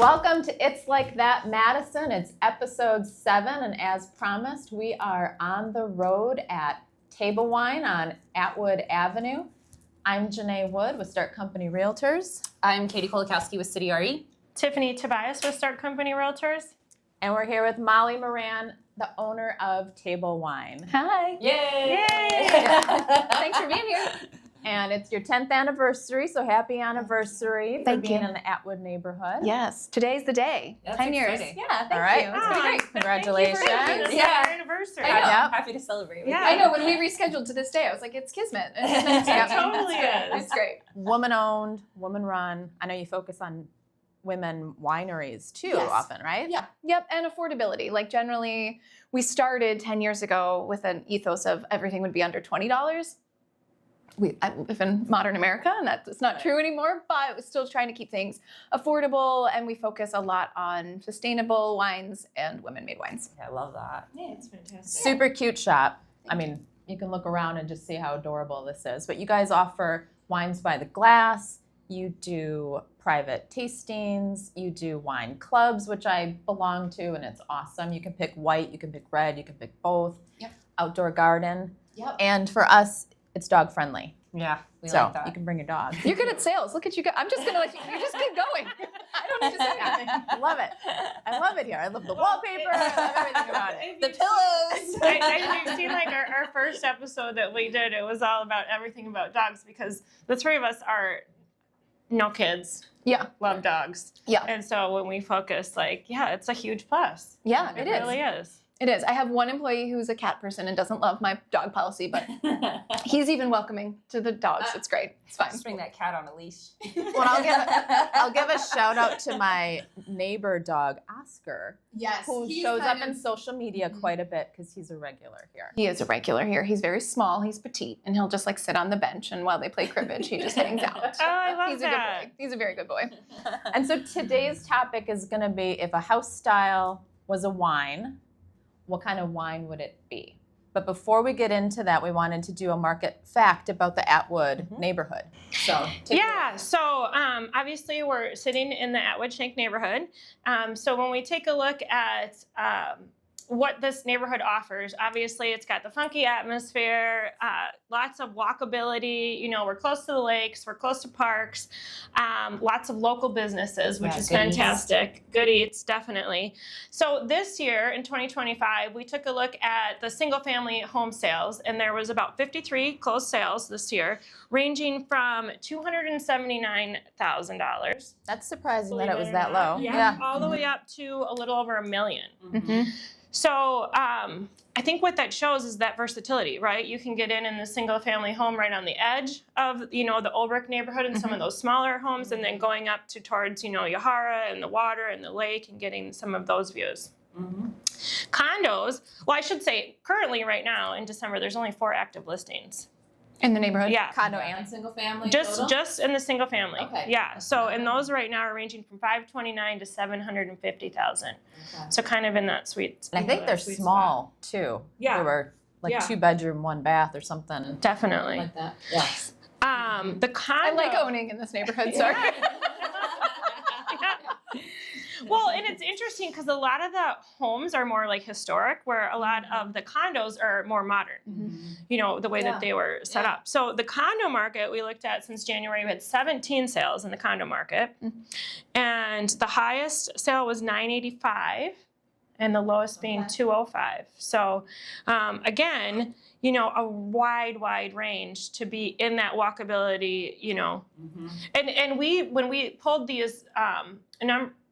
Welcome to It's Like That Madison. It's episode 7, and as promised, we are on the road at Table Wine on Atwood Avenue. I'm Jannea Wood with Start Company Realtors. I'm Katie Kolakowski with City RE. Tiffany Tobias with Start Company Realtors. And we're here with Molly Moran, the owner of Table Wine. Hi. Yay! Thanks for being here. And it's your 10th anniversary, so happy anniversary for Thank being you. in the Atwood neighborhood. Yes, today's the day. That's 10 years. exciting. Yeah, thank All right. you. It's gonna be great. Congratulations. Thank you for Yeah. our anniversary. I'm Yep. happy to celebrate with Yeah. you. I know, when we rescheduled to this day, I was like, it's kismet. It totally is. It's great. Woman-owned, woman-run. I know you focus on women wineries too Yes. often, right? Yeah. Yep. And affordability. Like generally, we started 10 years ago with an ethos of everything would be under $20. I live in modern America, and that's not true anymore, but we're still trying to keep things affordable, and we focus a lot on sustainable wines and women-made wines. Yeah, I love that. Yeah, it's fantastic. Super cute shop. I mean, you can look around and just see how adorable this is. But you guys offer wines by the glass. You do private tastings. You do wine clubs, which I belong to, and it's awesome. You can pick white, you can pick red, you can pick both. Yep. Outdoor garden. Yep. And for us, it's dog friendly. Yeah, we So like that. you can bring your dog. You're good at sales. Look at you go. I'm just going to let you just keep going. I don't need to say anything. I love it. I love it here. I love the wallpaper. I love everything about it. The pillows. I you've seen like our first episode that we did, it was all about everything about dogs because the three of us are no kids, Yeah. love dogs. Yeah. And so when we focus, like, yeah, it's a huge plus. Yeah, it is. really is. It is. I have one employee who's a cat person and doesn't love my dog policy, but he's even welcoming to the dogs. It's great. It's fine. Just bring that cat on a leash. Well, I'll give a shout out to my neighbor dog, Oscar, Yes. who shows up in social media quite a bit because he's a regular here. He is a regular here. He's very small. He's petite, and he'll just like sit on the bench, and while they play cribbage, he just hangs out. Oh, I love He's a that. good boy. He's a very good boy. And so today's topic is going to be if a house style was a wine, what kind of wine would it be? But before we get into that, we wanted to do a market fact about the Atwood neighborhood. So Yeah, so obviously we're sitting in the Atwood Shank neighborhood. So when we take a look at what this neighborhood offers, obviously it's got the funky atmosphere, lots of walkability. You know, we're close to the lakes, we're close to parks, lots of local businesses, which is good eats. fantastic. Good eats, definitely. So this year in 2025, we took a look at the single family home sales, and there was about 53 closed sales this year, ranging from $279,000. that's surprising that believe it was or that not. low. Yeah, all the way up to a little over $1 million. Mm-hmm. So I think what that shows is that versatility, right? You can get in the single family home right on the edge of, the Old Brick neighborhood and some of those smaller homes, and then going up to towards, Yahara and the water and the lake and getting some of those views. Condos, well, I should say currently right now in December, there's only 4 active listings. In the neighborhood? Yeah. Condo and single family Just in the single family. Okay. Yeah. So and those right now are ranging from $529,000 to $750,000. Okay. So kind of in that sweet. And I think they're sweet small too. Yeah. They were like Yeah. 2-bedroom, 1 bath or something. spot. Definitely. Like that. Yes. The condo. I like owning in this neighborhood, sorry. Well, and it's interesting because a lot of the homes are more like historic, where a lot of the condos are more modern. The way that they were set up. So the condo market we looked at since January, we had 17 sales in the condo market. And the highest sale was $985 and the lowest being $205. So again, a wide range to be in that walkability, And when we pulled these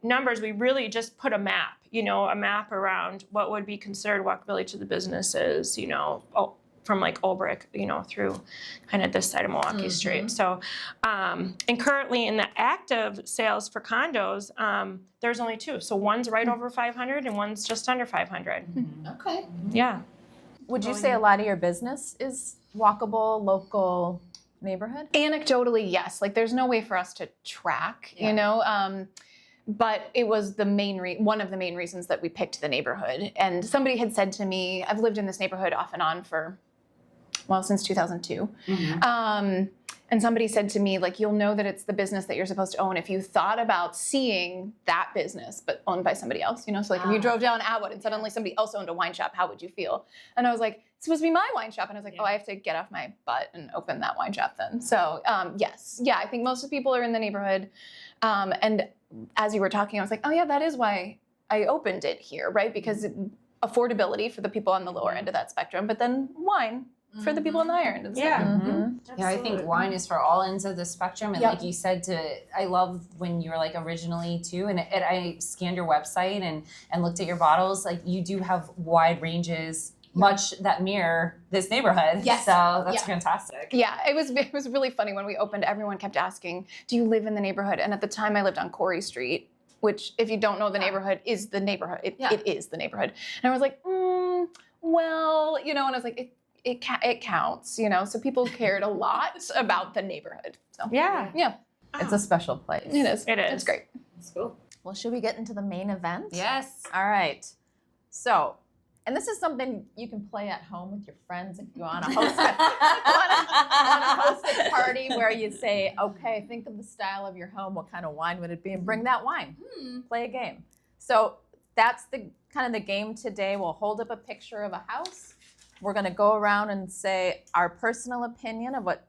numbers, we really just put a map around what would be considered walkability to the businesses, from like Old Brick, through kind of this side of Milwaukee Street. So, and currently in the active sales for condos, there's only 2. So one's right over 500 and one's just under 500. Okay. Yeah. Would you say a lot of your business is walkable, local neighborhood? Anecdotally, yes. Like there's no way for us to track, but it was one of the main reasons that we picked the neighborhood. And somebody had said to me, I've lived in this neighborhood off and on for, since 2002. And somebody said to me, like, you'll know that it's the business that you're supposed to own if you thought about seeing that business, but owned by somebody else, you know? So like if you drove down Atwood and suddenly somebody else owned a wine shop, how would you feel? And I was like, it's supposed to be my wine shop. And I was like, oh, I have to get off my butt and open that wine shop then. So yes, yeah, I think most of the people are in the neighborhood. And as you were talking, I was like, oh yeah, that is why I opened it here, right? Because affordability for the people on the lower end of that spectrum, but then wine for the people on the higher end of the spectrum. Yeah, I think wine is for all ends of the spectrum. And like you said, I love when you were like originally too, and I scanned your website and looked at your bottles. Like you do have wide ranges, much that mirror this neighborhood. Yes. So that's fantastic. Yeah, it was really funny when we opened. Everyone kept asking, "Do you live in the neighborhood?" And at the time, I lived on Corey Street, which, if you don't know the neighborhood, is the neighborhood. It is the neighborhood. And I was like, well, you know, and I was like, it counts, you know. So people cared a lot about the neighborhood. So Yeah. It's a special place. It is. It is. It's great. That's cool. Well, should we get into the main event? Yes. All right. So, and this is something you can play at home with your friends if you want to host a party where you say, okay, think of the style of your home. What kind of wine would it be? And bring that wine. Play a game. So that's the kind of the game today. We'll hold up a picture of a house. We're going to go around and say our personal opinion of what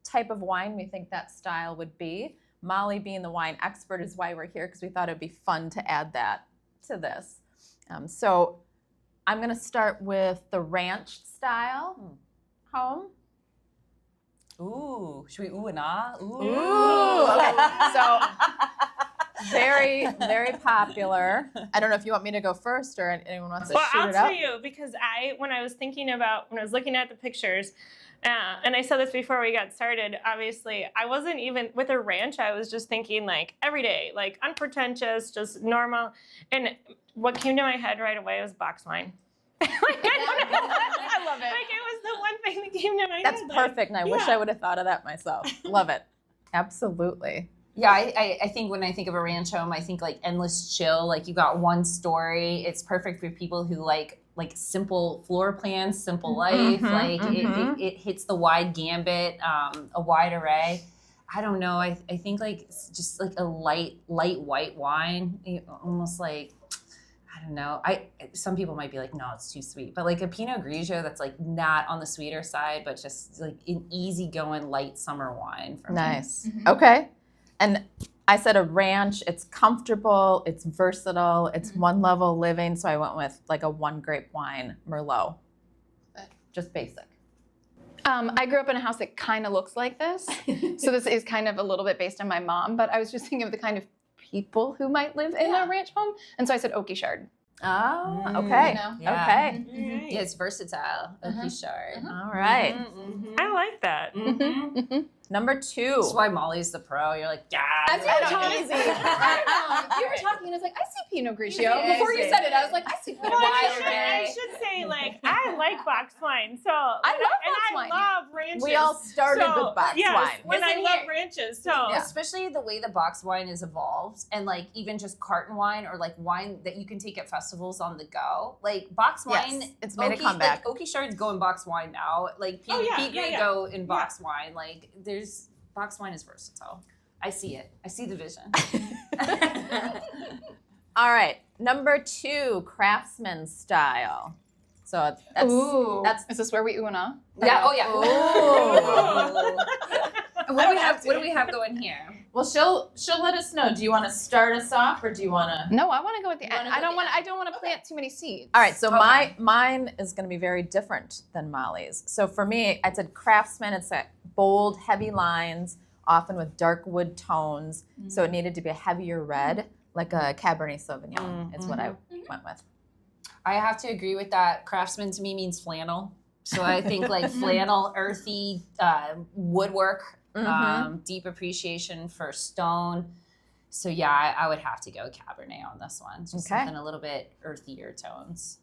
type of wine we think that style would be. Molly, being the wine expert, is why we're here, because we thought it'd be fun to add that to this. So I'm going to start with the ranch style home. Ooh, should we ooh and ah? Ooh. Okay. So very, very popular. I don't know if you want me to go first or anyone wants to shoot I'll it tell out. you, because when I was looking at the pictures, and I said this before we got started, obviously, I wasn't even, with a ranch, I was just thinking like everyday, like unpretentious, just normal. And what came to my head right away was box wine. Like, I love it. Like, it was the one thing that came to my That's head. perfect, and I wish I would have thought of that myself. Love it. Absolutely. Yeah, I think when I think of a ranch home, I think like endless chill. Like you got one story. It's perfect for people who like simple floor plans, simple life. It hits the wide gambit, a wide array. I don't know. I think like it's just like a light white wine, almost like, I don't know. Some people might be like, no, it's too sweet. But like a Pinot Grigio that's like not on the sweeter side, but just like an easygoing light summer wine for me. Nice. Okay. And I said a ranch, it's comfortable, it's versatile, it's one level living. So I went with like a one grape wine Merlot. Just basic. I grew up in a house that kind of looks like this. So this is kind of a little bit based on my mom, but I was just thinking of the kind of people who might live in a ranch home. And so I said Oaky Shard. Oh, okay. You know? Yeah. Okay. Yeah, it's versatile. Oaky Shard. All right. I like that. Number 2. That's why Molly's the pro. You're like, yeah. That's I what know, I'm easy. You were talking and I was like, I see Pinot Grigio. Yeah, Before you said it, I was like, I see Pinot Well, Grigio. I should say, like, I like box wine. So I love ranches. We all started with box wine. And I love ranches. So Especially the way the box wine is evolved, and like even just carton wine or like wine that you can take at festivals on the go. Like box wine, Yes, it's made a comeback. Like, Oaky Shard's going box wine now. Like Pete may go in box wine. Like box wine is versatile. I see it. I see the vision. All right. Number 2, craftsman style. So that's Is this where we ooh and ah? Yeah. Oh yeah. Ooh. What do we have going here? Well, she'll let us know. Do you want to start us off, or do you want to? No, I want to go at the You wanna end. go I at don't the want. end? I don't want to plant too many seeds. All right. So Okay. mine is going to be very different than Molly's. So for me, I said craftsman. It's a bold, heavy lines, often with dark wood tones. So it needed to be a heavier red, like a Cabernet Sauvignon. Is what I went with. I have to agree with that. Craftsman to me means flannel. So I think like flannel, earthy woodwork, deep appreciation for stone. So yeah, I would have to go Cabernet on this one. Just Okay. something a little bit earthier tones.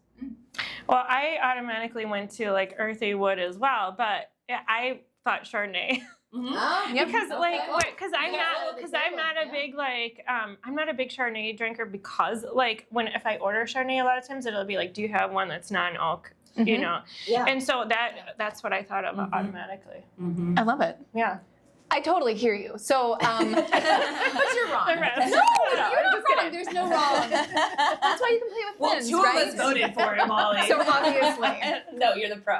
Well, I automatically went to like earthy wood as well, but I thought Chardonnay. Because I'm not a big I'm not a big Chardonnay drinker, because like if I order Chardonnay, a lot of times it'll be like, do you have one that's non-alc, you know? Yeah. And so that's what I thought of automatically. I love it. Yeah. I totally hear you. So, But you're wrong. The rest. no, you're I'm not just wrong. kidding. There's no wrong. That's why you can play with Well, pins, 2 of right? us voted for it, Molly. So obviously. No, you're the pro.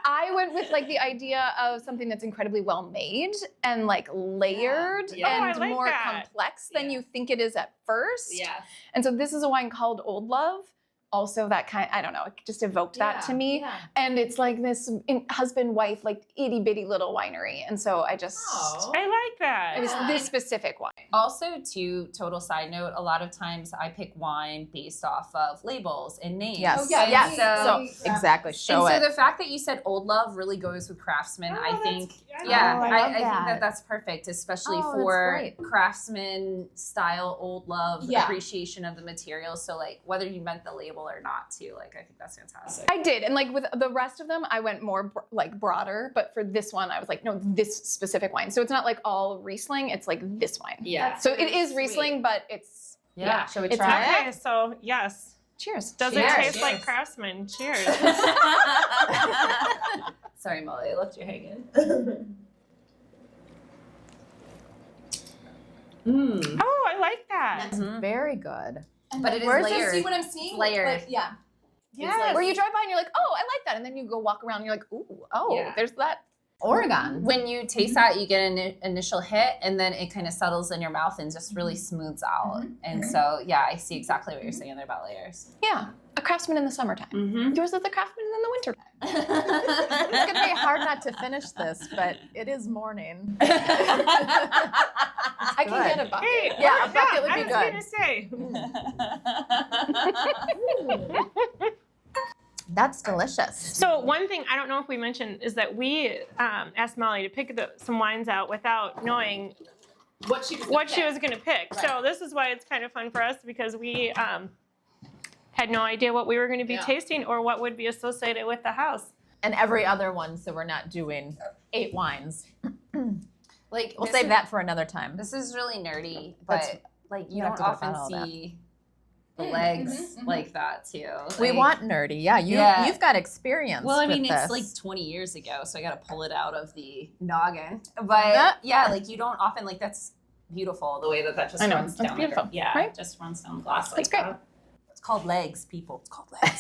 I went with like the idea of something that's incredibly well made and like layered Yeah. Oh, I and like more that. complex than Yeah. you think it is at first. Yeah. And so this is a wine called Old Love. Also, that kind, I don't know, it just evoked that to me. Yeah. And it's like this husband-wife, like itty bitty little winery. And so I just, I like that. it was this specific wine. Also, to total side note, a lot of times I pick wine based off of labels and names. Yes. Oh, yeah, yes. So, So exactly. Show and it. so the fact that you said Old Love really goes with Craftsman, I think. I Yeah, I I love think that. that that's perfect, especially Oh, that's for great. Craftsman style Old Love Yeah. appreciation of the material. So like whether you meant the label or not, too. Like I think that's fantastic. I did. And like with the rest of them, I went more like broader. But for this one, I was like, no, this specific wine. So it's not like all Riesling. It's like this wine. Yeah. So it is Riesling, but it's, Yeah. Shall we It's try Okay, so yes. cheers. Does it Cheers. taste like Cheers. Craftsman? Cheers. Sorry, Molly, I left you hanging. Mm. Oh, I like that. That's very good. But it is Where's layered. See what I'm seeing? Layered. Like, yeah. Yes. Where you drive by and you're like, oh, I like that. And then you go walk around and you're like, ooh, oh, Yeah. there's that. Oregon. When you taste that, you get an initial hit, and then it kind of settles in your mouth and just really smooths out. And so, yeah, I see exactly what you're saying there about layers. Yeah. A Craftsman in the summertime. Mm-hmm. Yours is a Craftsman in the wintertime. It's gonna be hard not to finish this, but it is morning. I can get a bucket. Hey, Yeah, a bucket would I be was good. gonna say. That's delicious. So one thing I don't know if we mentioned is that we asked Molly to pick some wines out without knowing What she was going to pick. So this is why it's kind of fun for us because we had no idea what we were going to be tasting or what would be associated with the house. And every other one, so we're not doing 8 wines. Like We'll this save is- that for another time. This is really nerdy, That's- but like you you have don't to work on often all that. see the legs like that too. We Like- want nerdy. Yeah, Yeah. you've got experience. Well, I with mean, this. it's like 20 years ago, so I got to pull it out of the noggin. But yeah, like you don't often like that's beautiful the way that just I know, runs that's down. beautiful, Yeah, right? it just runs down the glass. That's like great. that. It's called legs, people. It's called legs.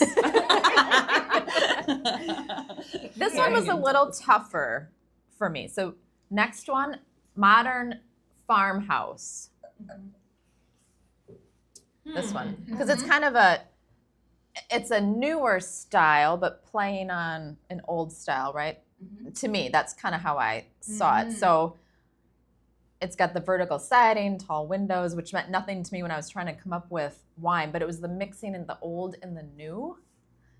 This one was a little tougher for me. So next one, modern farmhouse. This one, because it's kind of it's a newer style, but playing on an old style, right? To me, that's kind of how I saw it. So it's got the vertical siding, tall windows, which meant nothing to me when I was trying to come up with wine, but it was the mixing in the old and the new.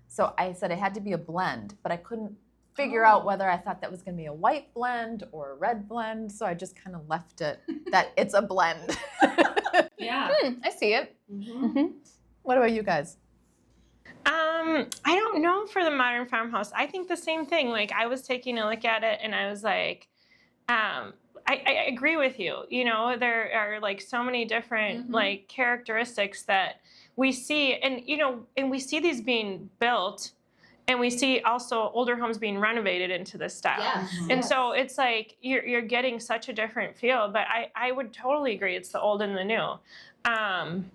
So I said it had to be a blend, but I couldn't figure out whether I thought that was going to be a white blend or a red blend. So I just kind of left it that it's a blend. Yeah. I see it. What about you guys? I don't know for the modern farmhouse. I think the same thing. Like I was taking a look at it and I was like, I agree with you. You know, there are like so many different like characteristics that we see, and you know, and we see these being built, and we see also older homes being renovated into this style. And so it's like you're getting such a different feel. But I would totally agree. It's the old and the new. And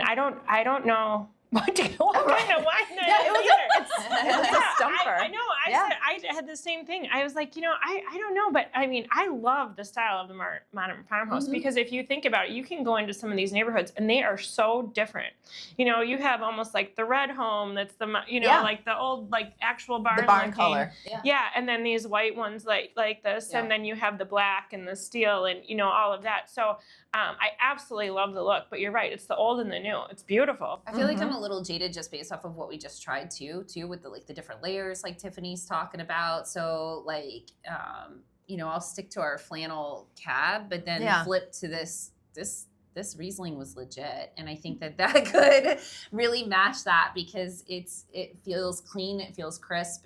I don't know what kind of wine that is either. It's a stumper. I know. Yeah. I had the same thing. I was like, you know, I don't know, but I mean, I love the style of the modern farmhouse because if you think about it, you can go into some of these neighborhoods and they are so different. You know, you have almost like the red home that's the, you know, Yeah. like the old like actual barn. The barn looking. color. Yeah, and then these white ones like this, and then you have the black and the steel and you know all of that. So I absolutely love the look, but you're right, it's the old and the new. It's beautiful. I feel like I'm a little jaded just based off of what we just tried too with the like the different layers like Tiffany's talking about. So like you know, I'll stick to our flannel cab, but then flip to this Riesling was legit, and I think that could really match that because it feels clean, it feels crisp,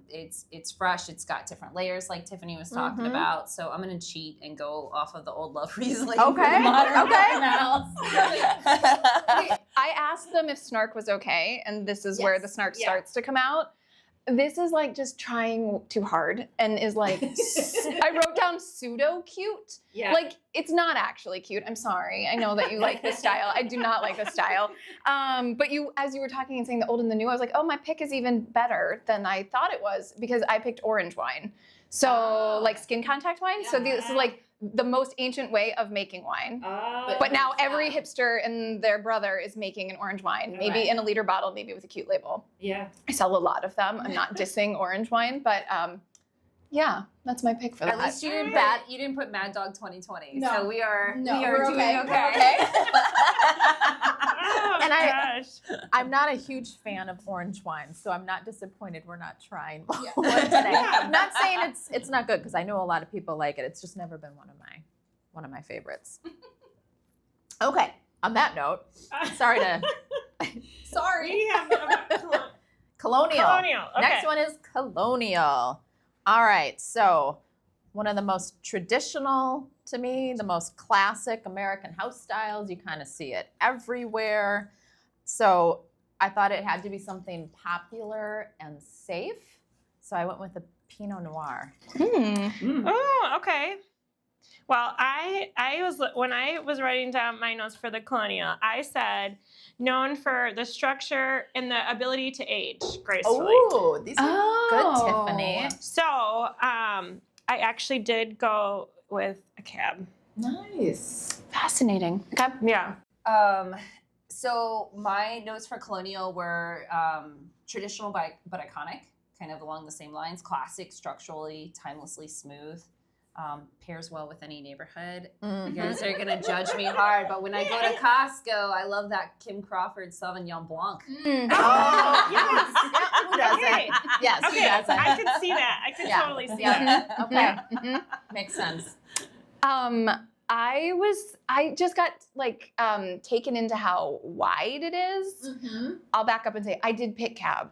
it's fresh, it's got different layers like Tiffany was talking about. So I'm gonna cheat and go off of the Old Love Riesling. for the Okay, modern okay. farmhouse. I asked them if snark was okay, and this is where the snark starts to come out. This is like just trying too hard and is like, I wrote down pseudo cute. Yeah. Like, it's not actually cute. I'm sorry. I know that you like this style. I do not like this style. But as you were talking and saying the old and the new, I was like, oh, my pick is even better than I thought it was because I picked orange wine. So like skin contact wine. Yeah. So this is like the most ancient way of making wine. But now every hipster and their brother is making an orange wine, maybe in a liter bottle, maybe with a cute label. Yeah. I sell a lot of them. I'm not dissing orange wine, but yeah, that's my pick for that. At least you didn't put Mad Dog 2020. No. So we are doing okay. okay. Oh, And gosh. I'm not a huge fan of orange wine, so I'm not disappointed we're not trying one today. I'm not saying it's not good because I know a lot of people like it. It's just never been one of my favorites. Okay. On that note, sorry to We have Colonial. Colonial. Okay. Next one is Colonial. All right. So one of the most traditional to me, the most classic American house styles. You kind of see it everywhere. So I thought it had to be something popular and safe. So I went with a Pinot Noir. Oh, okay. Well, I was when I was writing down my notes for the Colonial, I said known for the structure and the ability to age gracefully. Oh, these are good, Tiffany. So I actually did go with a cab. Nice. Fascinating. Okay. Yeah. So my notes for Colonial were traditional but iconic, kind of along the same lines. Classic, structurally, timelessly smooth. Pairs well with any neighborhood. You guys are gonna judge me hard, but when I go to Costco, I love that Kim Crawford Sauvignon Blanc. Oh, yes. Yeah, who doesn't? Okay. Yes, Okay, who doesn't? I can see that. I can totally see that. Okay. Makes sense. I just got like taken into how wide it is. I'll back up and say I did pick cab,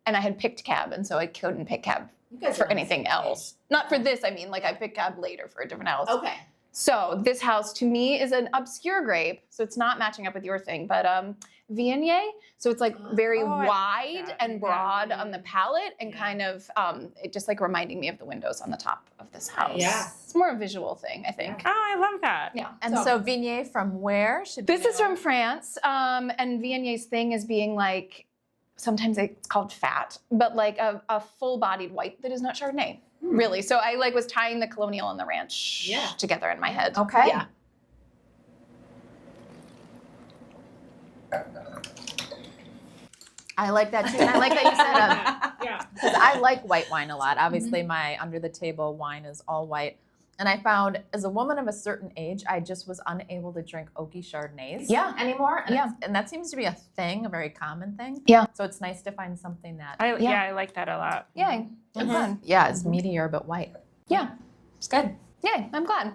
and I had picked cab, and so I couldn't pick cab for anything else. Not for this. I mean, like I picked cab later for a different house. Okay. So this house to me is an obscure grape, so it's not matching up with your thing, but Viognier. So it's like very wide and broad on the palate, and kind of it just like reminding me of the windows on the top of this house. Yeah. It's more a visual thing, I think. Oh, I love that. Yeah. And so Viognier from where? This is from France, and Viognier's thing is being like, sometimes it's called fat, but like a full-bodied white that is not Chardonnay, really. So I like was tying the Colonial and the Ranch together in my head. Okay. Yeah. I like that too. And I like that you said Yeah. because I like white wine a lot. Obviously, my under the table wine is all white. And I found as a woman of a certain age, I just was unable to drink oaky Chardonnays anymore. And, and that seems to be a thing, a very common thing. Yeah. So it's nice to find something that I like that a lot. Yeah. It's fun. it's meatier but white. Yeah. It's good. Yeah, I'm glad.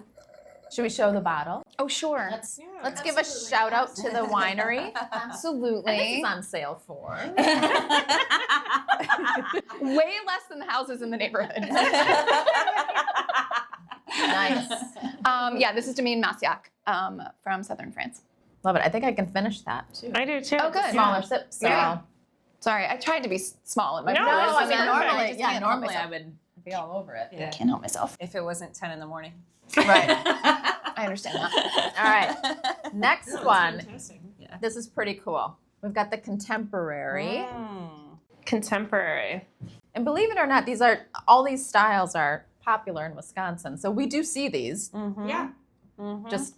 Should we show the bottle? Oh, sure. Let's give a shout out to the winery. Absolutely. And this is on sale for way less than the houses in the neighborhood. nice. This is Domaine Massiac from southern France. Love it. I think I can finish that too. I do too. Oh, good. Smaller sips. So. Yeah. Sorry, I tried to be small in my No, No, this I is mean perfect. normally, just can't help normally myself. I would be all over it. Yeah. Can't help myself. If it wasn't 10 in the morning. Right. I understand that. All right. Next one. Yeah. This is pretty cool. We've got the contemporary. Contemporary. And believe it or not, all these styles are popular in Wisconsin. So we do see these. Yeah. Just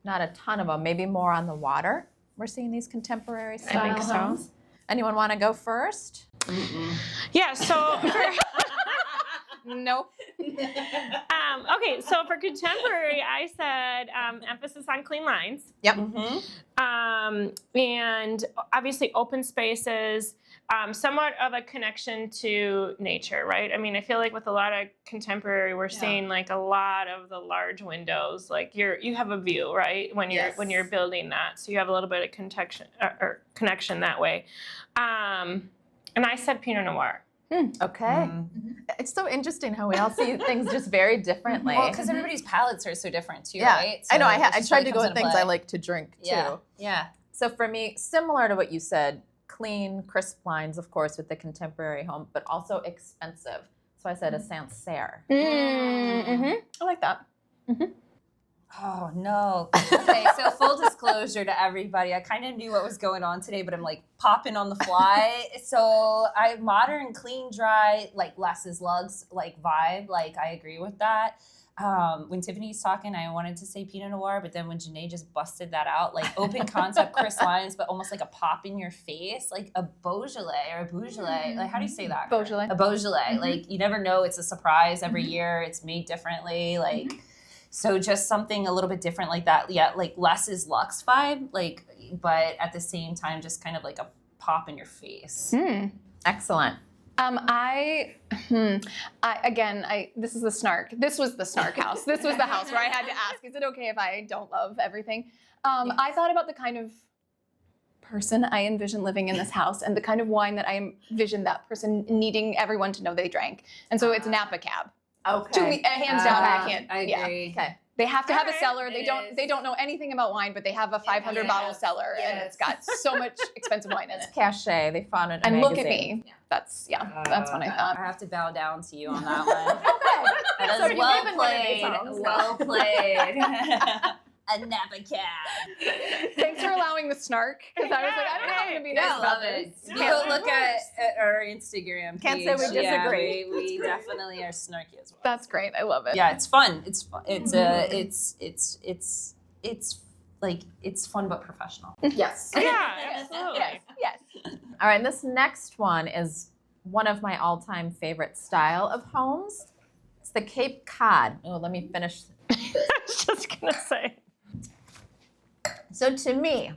not a ton of them. Maybe more on the water. We're seeing these contemporary style I think so. homes. Anyone want to go first? Yeah, so Nope. okay, so for contemporary, I said emphasis on clean lines. Yep. And obviously open spaces, somewhat of a connection to nature, right? I mean, I feel like with a lot of contemporary, we're seeing like a lot of the large windows. Like you have a view, right? When you're building that, so you have a little bit of connection that way. And I said Pinot Noir. Okay. It's so interesting how we all see things just very differently. Well, because everybody's palates are so different too, yeah. right? I know. So I it tried just to really go with comes into things play. I like to drink too. Yeah. So for me, similar to what you said, clean, crisp lines, of course, with the contemporary home, but also expensive. So I said a Sancerre. I like that. Oh no. Okay, so full disclosure to everybody, I kind of knew what was going on today, but I'm like popping on the fly. So I modern, clean, dry, like less is lugs, like vibe. Like I agree with that. When Tiffany's talking, I wanted to say Pinot Noir, but then when Jannea just busted that out, like open concept, crisp lines, but almost like a pop in your face, like a Beaujolais or a Beaujolais. Like how do you say that? Beaujolais. A Beaujolais. Like you never know. It's a surprise every year. It's made differently. Like. So just something a little bit different like that. Yeah, like less is luxe vibe, like, but at the same time, just kind of like a pop in your face. Excellent. This is the snark. This was the snark house. This was the house where I had to ask, is it okay if I don't love everything? I thought about the kind of person I envision living in this house and the kind of wine that I envision that person needing everyone to know they drank. And so it's Napa Cab. Okay. To me, hands down, I can't. I agree. Okay. They have to have a Alright. cellar. They don't know anything about wine, but they have a 500 bottle cellar, and it's got so much expensive wine in it. Cachet. They found it in a And look at magazine. me. That's what I thought. I have to bow down to you on that one. That So is you've well given one of these played. homes, Well played. A Napa Cab. Thanks for allowing the snark, because I was like, I don't know how I'm gonna be Yeah, nice I about love it. this. You go look at our Instagram Can't page. say we disagree. Yeah, we definitely are snarky as well. That's great. I love it. Yeah, it's fun. It's fun. It's fun but professional. Yes. Yeah, absolutely. Yes. All right, this next one is one of my all-time favorite style of homes. It's the Cape Cod. Oh, let me finish. I was just gonna say. So to me,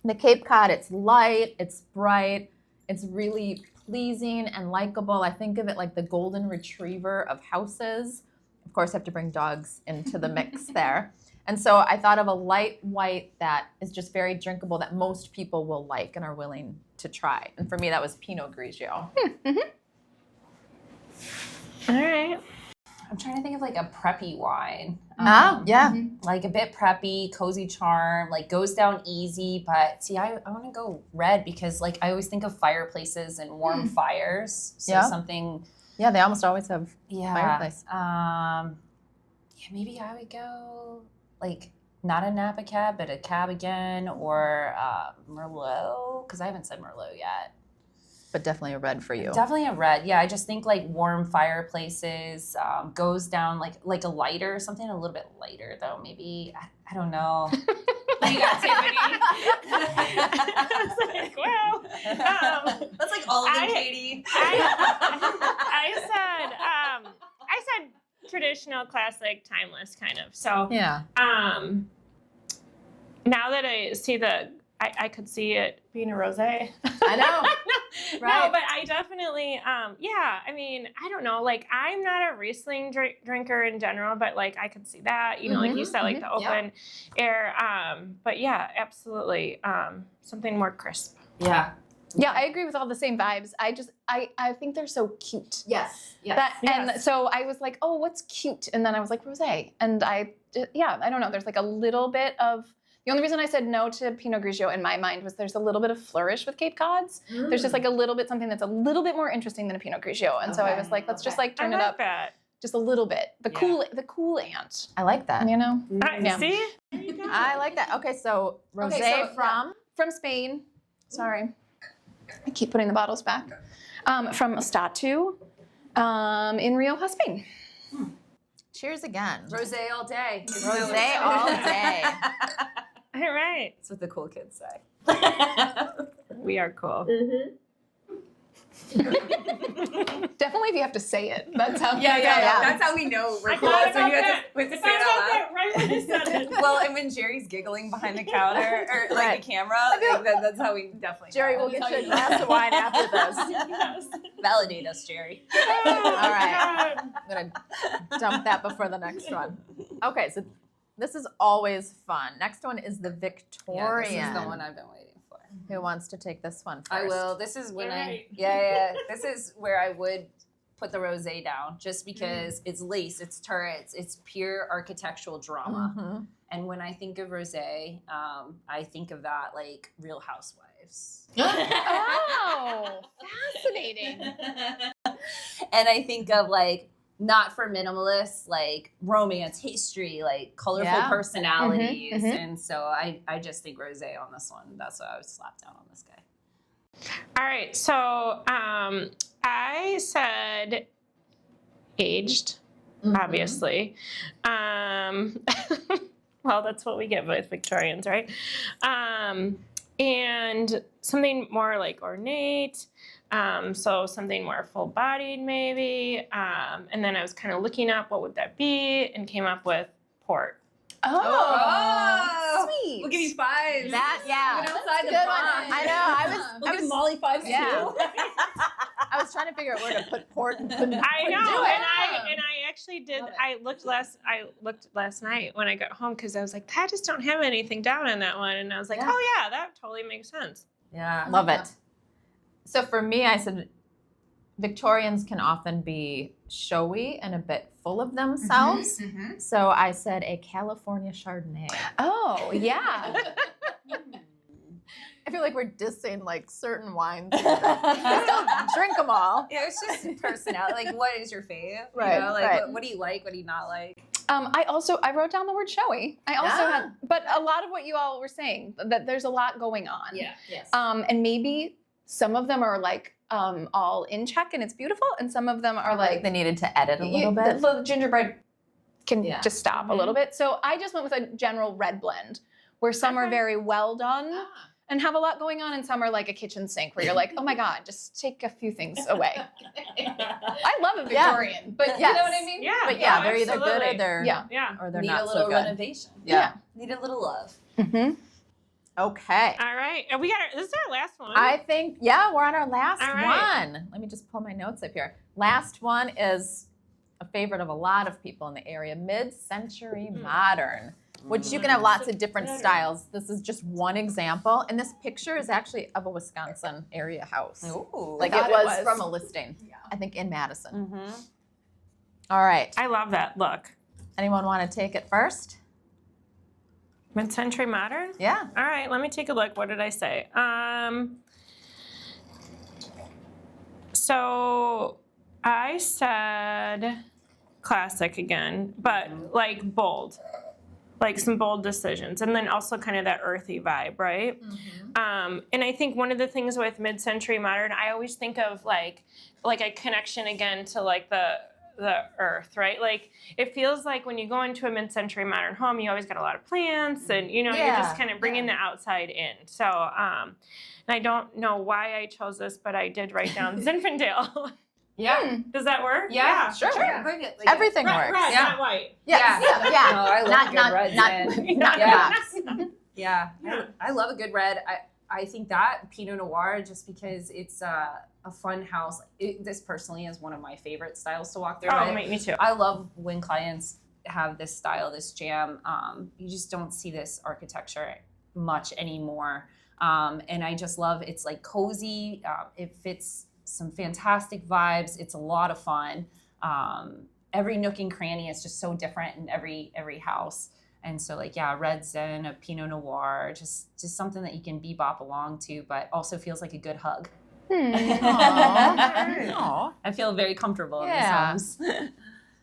the Cape Cod, it's light, it's bright, it's really pleasing and likable. I think of it like the golden retriever of houses. Of course, I have to bring dogs into the mix there. And so I thought of a light white that is just very drinkable that most people will like and are willing to try. And for me, that was Pinot Grigio. All right. I'm trying to think of like a preppy wine. Yeah. Like a bit preppy, cozy charm, like goes down easy. But see, I want to go red because like I always think of fireplaces and warm fires. So Yeah. something. Yeah, they almost always have Yeah. fireplace. Yeah, maybe I would go like not a Napa Cab, but a Cab again or Merlot because I haven't said Merlot yet. But definitely a red for you. Definitely a red. Yeah, I just think like warm fireplaces goes down like a lighter, something a little bit lighter though. Maybe I don't know. What do you got, Tiffany? I was like, well, That's like all of them, I- Katie. I said traditional, classic, timeless kind of. So Yeah. now that I see I could see it being a rosé. I know. No, Right. but I definitely, yeah, I mean, I don't know, like, I'm not a Riesling drinker in general, but, like, I could see that, you know, like you said, like, the open air, but yeah, absolutely, something more crisp. Yeah. Yeah, I agree with all the same vibes. I think they're so cute. Yes. That, Yes. And so I was like, oh, what's cute? And then I was like, rosé. And I don't know. There's like a little bit of, the only reason I said no to Pinot Grigio in my mind was there's a little bit of flourish with Cape Cods. There's just like a little bit, something that's a little bit more interesting than a Pinot Grigio. And so I was like, let's just like turn I it like up that. just a little bit. The cool ant, I like that. you know? Yeah. See? I like that. Okay, so rosé Okay, so, from From Spain. Sorry. I keep putting the bottles back. From Estatu in Rioja, Spain. Cheers again. Rosé all day. Rosé all day. All right. That's what the cool kids say. We are cool. Definitely if you have to say it. That's how Yeah. That's how we know we're I cool. thought So about you have that. to, we have to I say it thought out about loud. that right when I said it. Well, and when Jerry's giggling behind the counter or like the camera, like, that's how we definitely. Jerry, know. we'll get you a glass of wine after this. Yes. Validate us, Jerry. Oh, All right. God. I'm going to dump that before the next one. Okay, so this is always fun. Next one is the Victorian. Yeah, this is the one I've been waiting for. Who wants to take this one first? I will. This is when Right. This is where I would put the rosé down, just because it's lace, it's turrets, it's pure architectural drama. Mhm. And when I think of rosé, I think of that like Real Housewives. wives. Oh, fascinating. And I think of like, not for minimalists, like romance, history, like colorful Yeah. personalities. Mhm, And so I just think rosé on this one. That's why I would slap down on this guy. All right, so I said aged, obviously. Well, that's what we get with Victorians, right? And something more like ornate. So something more full-bodied, maybe. And then I was kind of looking up what would that be, and came up with port. Oh, sweet. We'll give you 5. That, yeah. Went outside the Good box. one. I know. We'll give Molly 5 Yeah. too. I was trying to figure out where to put port and couldn't I know, do it. and I actually did. I looked last night when I got home because I was like, I just don't have anything down on that one, and I was like, Yeah. oh yeah, that totally makes sense. Yeah. Love it. So for me, I said Victorians can often be showy and a bit full of themselves. So I said a California Chardonnay. Oh, yeah. I feel like we're dissing like certain wines. Don't drink them all. Yeah, it's just personality. Like, what is your fave? Right, You know, like, right. what do you like? What do you not like? I wrote down the word showy. I also Ah. had, but a lot of what you all were saying, that there's a lot going on. Yes. And maybe some of them are like all in check and it's beautiful, and some of them are like They needed to edit a little bit. The gingerbread can Yeah. just stop a little bit. So I just went with a general red blend, where some are Okay. very well done and have a lot going on, and some are like a kitchen sink where you're like, oh my God, just take a few things away. I love a Yeah. Victorian, but Yes. you know what I mean? Yeah, But yeah, no, they're either good or absolutely. they're Yeah. or they're Need not a little so good. renovation. Yeah. Need a little love. Mm-hmm. Okay. All right, and this is our last one. I think, yeah, we're on our last All right. one. Let me just pull my notes up here. Last one is a favorite of a lot of people in the area, mid-century modern, which you can have lots of different styles. This is just one example. And this picture is actually of a Wisconsin area house. Ooh. Like thought it it was was. from a listing, I think in Madison. Mm-hmm. All right. I love that look. Anyone want to take it first? Mid-century modern. Yeah. All right, let me take a look. What did I say? So I said classic again, but like bold, like some bold decisions, and then also kind of that earthy vibe, right? And I think one of the things with mid-century modern, I always think of like a connection again to like the earth, right? Like it feels like when you go into a mid-century modern home, you always got a lot of plants, and you're just kind of bringing the outside in. So, and I don't know why I chose this, but I did write down Zinfandel. Yeah. Does that work? Yeah. Sure. Bring it. Like, Everything Red, works. red, Yeah. not white. Yes. Yeah. Yeah. No, I love Not a good red Zin. not Yeah. box. Yeah. Yeah. I love a good red. I think that Pinot Noir, just because it's a fun house. This personally is one of my favorite styles to walk through. Oh, me too. I love when clients have this style, this jam. You just don't see this architecture much anymore. And I just love, it's like cozy. It fits some fantastic vibes. It's a lot of fun. Every nook and cranny is just so different in every house. And so like, yeah, red Zen, a Pinot Noir, just something that you can bebop along to, but also feels like a good hug. Aw. I feel very comfortable Yeah. in this house.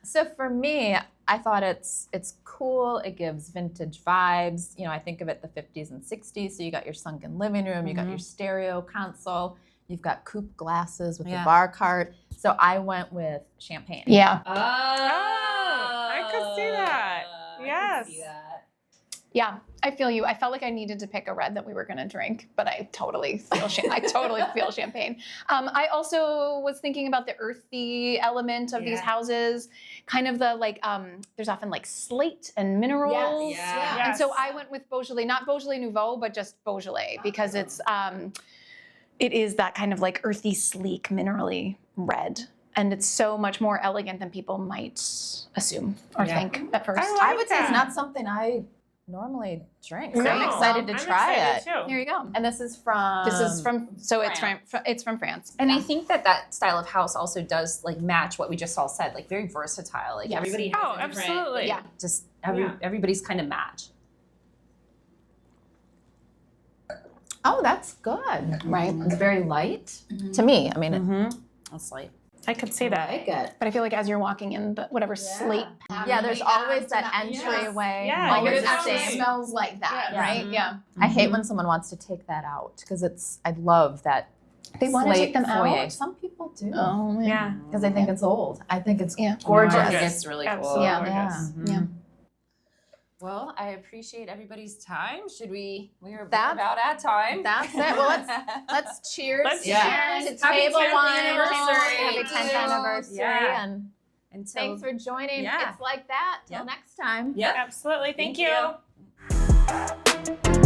So for me, I thought it's cool. It gives vintage vibes. You know, I think of it the 50s and 60s. So you got your sunken living room, you got your stereo console, you've got coupe glasses with the bar cart. So I went with champagne. Yeah. I could see that. Yes. Yeah, I feel you. I felt like I needed to pick a red that we were going to drink, but I totally feel champagne. I also was thinking about the earthy element of these houses, kind of the like. There's often like slate and minerals, Yeah. and so I went with Beaujolais, not Beaujolais Nouveau, but just Beaujolais because it is that kind of like earthy, sleek, minerally red. And it's so much more elegant than people might assume or think at first. I would say it's that. not something I normally drink. So No, I'm excited to I'm try excited it. too. Here you go. And this is from It's from France. And I think that style of house also does like match what we just all said, like very versatile. Like Yes. everybody has Oh, a different, absolutely. Yeah. just Yeah. everybody's kind of match. Oh, that's good. right? It's very light to me. I mean, That's light. I could see that. it. But I feel like as you're walking in, the whatever slate pattern. Yeah, there's we always add that to entryway. Yeah, Like always it the actually same. smells like that, Yeah. right? Mhm. Yeah. I hate when someone wants to take that out because I love that. They want to slate take them foyer. out. Some people do. Oh, Yeah. Because they think it's old. I think it's Yeah. gorgeous. I think it's really cool. Absolutely Yeah. gorgeous. Yeah. Yeah. Well, I appreciate everybody's time. Should we are That- about at time. That's it. Well, let's cheers. Let's Yeah. cheers. To table 10th wine. anniversary. Happy 10th anniversary. Yeah. And Until thanks for joining. Yeah. It's like that. Till Yep. next time. Yep. Absolutely. Thank Thank you. you.